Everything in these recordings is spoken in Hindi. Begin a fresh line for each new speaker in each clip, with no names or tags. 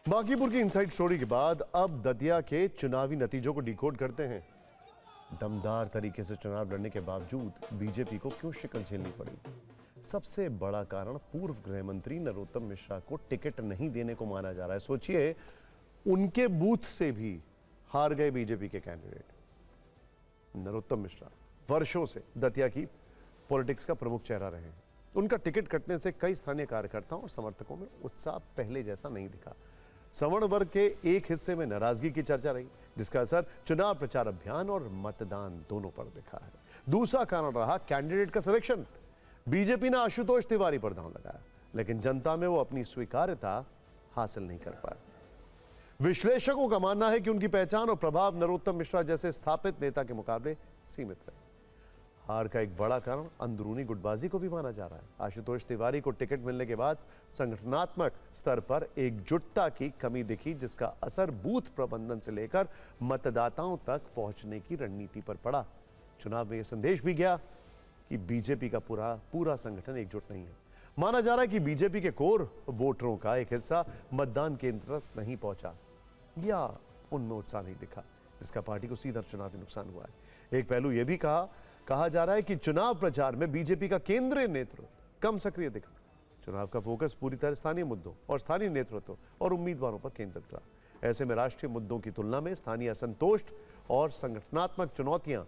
बांकीपुर की इनसाइड स्टोरी के बाद अब दतिया के चुनावी नतीजों को डिकोड करते हैं। दमदार तरीके से चुनाव लड़ने के बावजूद बीजेपी को क्यों शिकस्त झेलनी पड़ी? सबसे बड़ा कारण पूर्व गृह मंत्री नरोत्तम मिश्रा को टिकट नहीं देने को माना जा रहा है। सोचिए, उनके बूथ से भी हार गए बीजेपी के कैंडिडेट। नरोत्तम मिश्रा वर्षों से दतिया की पॉलिटिक्स का प्रमुख चेहरा रहे हैं। उनका टिकट कटने से कई स्थानीय कार्यकर्ताओं और समर्थकों में उत्साह पहले जैसा नहीं दिखा। सवर्ण वर्ग के एक हिस्से में नाराजगी की चर्चा रही, जिसका असर चुनाव प्रचार अभियान और मतदान दोनों पर दिखा है। दूसरा कारण रहा कैंडिडेट का सिलेक्शन। बीजेपी ने आशुतोष तिवारी पर दांव लगाया, लेकिन जनता में वो अपनी स्वीकार्यता हासिल नहीं कर पाए। विश्लेषकों का मानना है कि उनकी पहचान और प्रभाव नरोत्तम मिश्रा जैसे स्थापित नेता के मुकाबले सीमित है। हार का एक बड़ा कारण अंदरूनी गुटबाजी को भी माना जा रहा है। आशुतोष तिवारी को टिकट मिलने के बाद संगठनात्मक स्तर पर एकजुटता की कमी दिखी, जिसका असर बूथ प्रबंधन से लेकर मतदाताओं तक पहुंचने की रणनीति पर पड़ा। चुनाव में यह संदेश भी गया कि बीजेपी का पूरा संगठन एकजुट नहीं है। माना जा रहा है कि बीजेपी के कोर वोटरों का एक हिस्सा मतदान केंद्र तक नहीं पहुंचा या उनमें उत्साह नहीं दिखा, जिसका पार्टी को सीधा चुनावी नुकसान हुआ है। एक पहलू यह भी कहा जा रहा है कि चुनाव प्रचार में बीजेपी का केंद्रीय नेतृत्व कम सक्रिय दिखा। चुनाव का फोकस पूरी तरह स्थानीय मुद्दों और स्थानीय नेतृत्व और उम्मीदवारों पर केंद्रित रहा। ऐसे में राष्ट्रीय मुद्दों की तुलना में स्थानीय असंतोष और संगठनात्मक चुनौतियां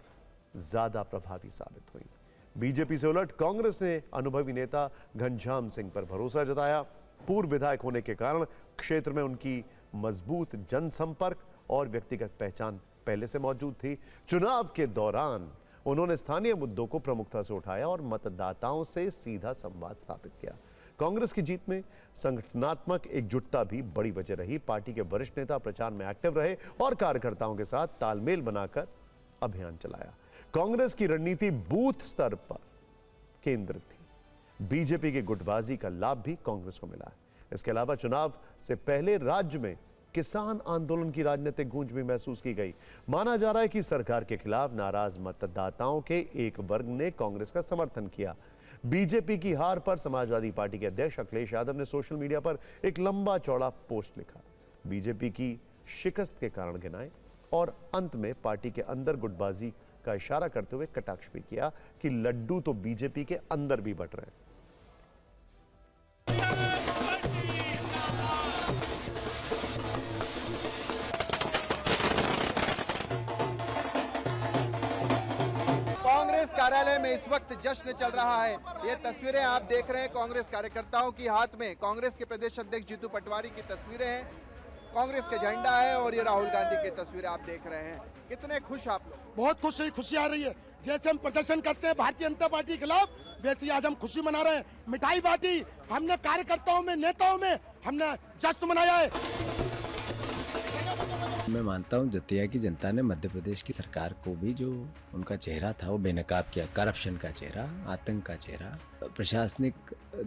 ज्यादा प्रभावी साबित हुई। बीजेपी से उलट कांग्रेस ने अनुभवी नेता घनश्याम सिंह पर भरोसा जताया। पूर्व विधायक होने के कारण क्षेत्र में उनकी मजबूत जनसंपर्क और व्यक्तिगत पहचान पहले से मौजूद थी। चुनाव के दौरान उन्होंने स्थानीय मुद्दों को प्रमुखता से उठाया और मतदाताओं से सीधा संवाद स्थापित किया। कांग्रेस की जीत में संगठनात्मक एकजुटता भी बड़ी वजह रही। पार्टी के वरिष्ठ नेता प्रचार में एक्टिव रहे और कार्यकर्ताओं के साथ तालमेल बनाकर अभियान चलाया। कांग्रेस की रणनीति बूथ स्तर पर केंद्रित थी। बीजेपी की गुटबाजी का लाभ भी कांग्रेस को मिला है। इसके अलावा चुनाव से पहले राज्य में किसान आंदोलन की राजनीतिक गूंज भी महसूस की गई। माना जा रहा है कि सरकार के खिलाफ नाराज मतदाताओं के एक वर्ग ने कांग्रेस का समर्थन किया। बीजेपी की हार पर समाजवादी पार्टी के अध्यक्ष अखिलेश यादव ने सोशल मीडिया पर एक लंबा चौड़ा पोस्ट लिखा, बीजेपी की शिकस्त के कारण गिनाए और अंत में पार्टी के अंदर गुटबाजी का इशारा करते हुए कटाक्ष भी किया कि लड्डू तो बीजेपी के अंदर भी बंट रहे हैं।
कांग्रेस कार्यालय में इस वक्त जश्न चल रहा है। ये तस्वीरें आप देख रहे हैं कांग्रेस कार्यकर्ताओं की हाथ में कांग्रेस के प्रदेश अध्यक्ष जीतू पटवारी की तस्वीरें हैं, कांग्रेस का झंडा है और ये राहुल गांधी की तस्वीरें आप देख रहे हैं। कितने खुश आप लोग?
बहुत खुशी आ रही है। जैसे हम प्रदर्शन करते हैं भारतीय जनता पार्टी के खिलाफ, वैसे आज हम खुशी मना रहे हैं। मिठाई बांटी हमने, कार्यकर्ताओं में, नेताओं में हमने जश्न मनाया है।
मैं मानता हूं दतिया की जनता ने मध्य प्रदेश की सरकार को भी जो उनका चेहरा था वो बेनकाब किया। करप्शन का चेहरा, आतंक का चेहरा, प्रशासनिक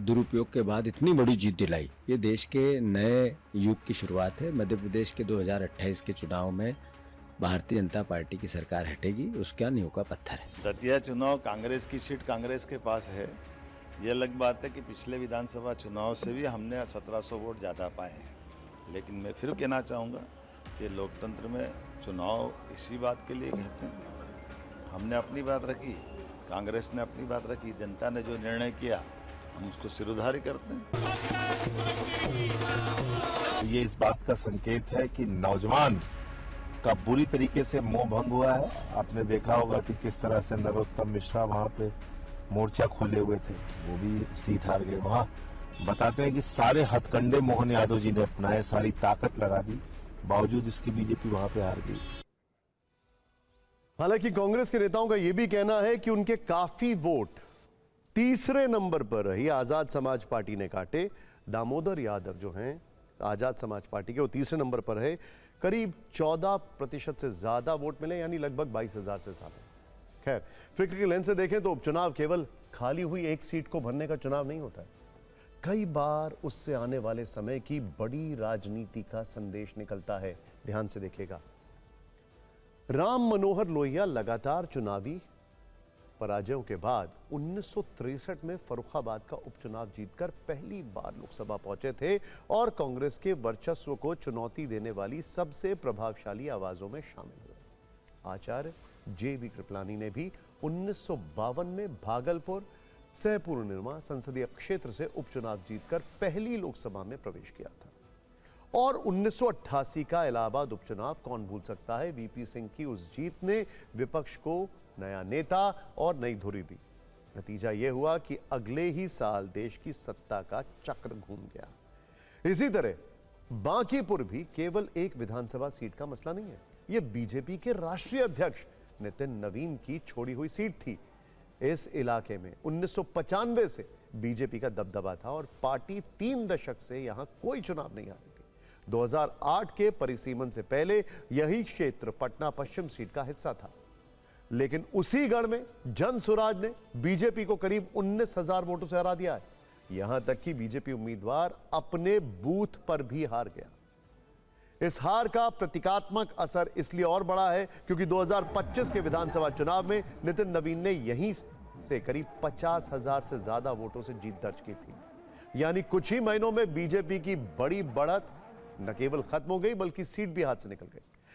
दुरुपयोग के बाद इतनी बड़ी जीत दिलाई। ये देश के नए युग की शुरुआत है। मध्य प्रदेश के 2028 के चुनाव में भारतीय जनता पार्टी की सरकार हटेगी, उसका नींव का पत्थर है।
दतिया चुनाव कांग्रेस की सीट कांग्रेस के पास है। ये अलग बात है कि पिछले विधानसभा चुनाव से भी हमने 1700 वोट ज़्यादा पाए हैं। लेकिन मैं फिर कहना चाहूँगा कि लोकतंत्र में चुनाव इसी बात के लिए कहते हैं। हमने अपनी बात रखी, कांग्रेस ने अपनी बात रखी, जनता ने जो निर्णय किया हम उसको सिरोधारी करते हैं।
ये इस बात का संकेत है कि नौजवान का बुरी तरीके से मोह भंग हुआ है। आपने देखा होगा कि किस तरह से नरोत्तम मिश्रा वहां पे मोर्चा खोले हुए थे, वो भी सीट हार गए। वहां बताते हैं कि सारे हथकंडे मोहन यादव जी ने अपनाए, सारी ताकत लगा दी, बावजूद इसकी बीजेपी वहां पे हार गई।
हालांकि कांग्रेस के नेताओं का यह भी कहना है कि उनके काफी वोट तीसरे नंबर पर रही आजाद समाज पार्टी ने काटे। दामोदर यादव जो हैं आजाद समाज पार्टी के, वो तीसरे नंबर पर है। करीब 14% से ज्यादा वोट मिले, यानी लगभग 22,000 से ज्यादा। खैर, फिक्र की लेंस से देखें तो उपचुनाव केवल खाली हुई एक सीट को भरने का चुनाव नहीं होता है। कई बार उससे आने वाले समय की बड़ी राजनीति का संदेश निकलता है। ध्यान से देखिएगा, राम मनोहर लोहिया लगातार चुनावी पराजयों के बाद 1963 में फर्रुखाबाद का उपचुनाव जीतकर पहली बार लोकसभा पहुंचे थे और कांग्रेस के वर्चस्व को चुनौती देने वाली सबसे प्रभावशाली आवाजों में शामिल हुए। आचार्य जे.बी. कृपलानी ने भी 1952 में भागलपुर सहपूर्णिमा संसदीय क्षेत्र से उपचुनाव जीतकर पहली लोकसभा में प्रवेश किया था। और 1988 का इलाहाबाद उपचुनाव कौन भूल सकता है। वीपी सिंह की उस जीत ने विपक्ष को नया नेता और नई धुरी दी। नतीजा यह हुआ कि अगले ही साल देश की सत्ता का चक्र घूम गया। इसी तरह बांकीपुर भी केवल एक विधानसभा सीट का मसला नहीं है, यह बीजेपी के राष्ट्रीय अध्यक्ष नितिन नवीन की छोड़ी हुई सीट थी। इस इलाके में 1995 से बीजेपी का दबदबा था और पार्टी 3 दशक से यहां कोई चुनाव नहीं हारी थी। 2008 के परिसीमन से पहले यही क्षेत्र पटना पश्चिम सीट का हिस्सा था, लेकिन उसी गढ़ में जन सुराज ने बीजेपी को करीब 19,000 वोटों से हरा दिया है। यहां तक कि बीजेपी उम्मीदवार अपने बूथ पर भी हार गया। इस हार का प्रतीकात्मक असर इसलिए और बड़ा है क्योंकि 2025 के विधानसभा चुनाव में नितिन नवीन ने यहीं से करीब 50,000 से ज्यादा वोटों से जीत दर्ज की थी। यानी कुछ ही महीनों में बीजेपी की बड़ी बढ़त न केवल खत्म हो गई बल्कि सीट भी हाथ से निकल गई।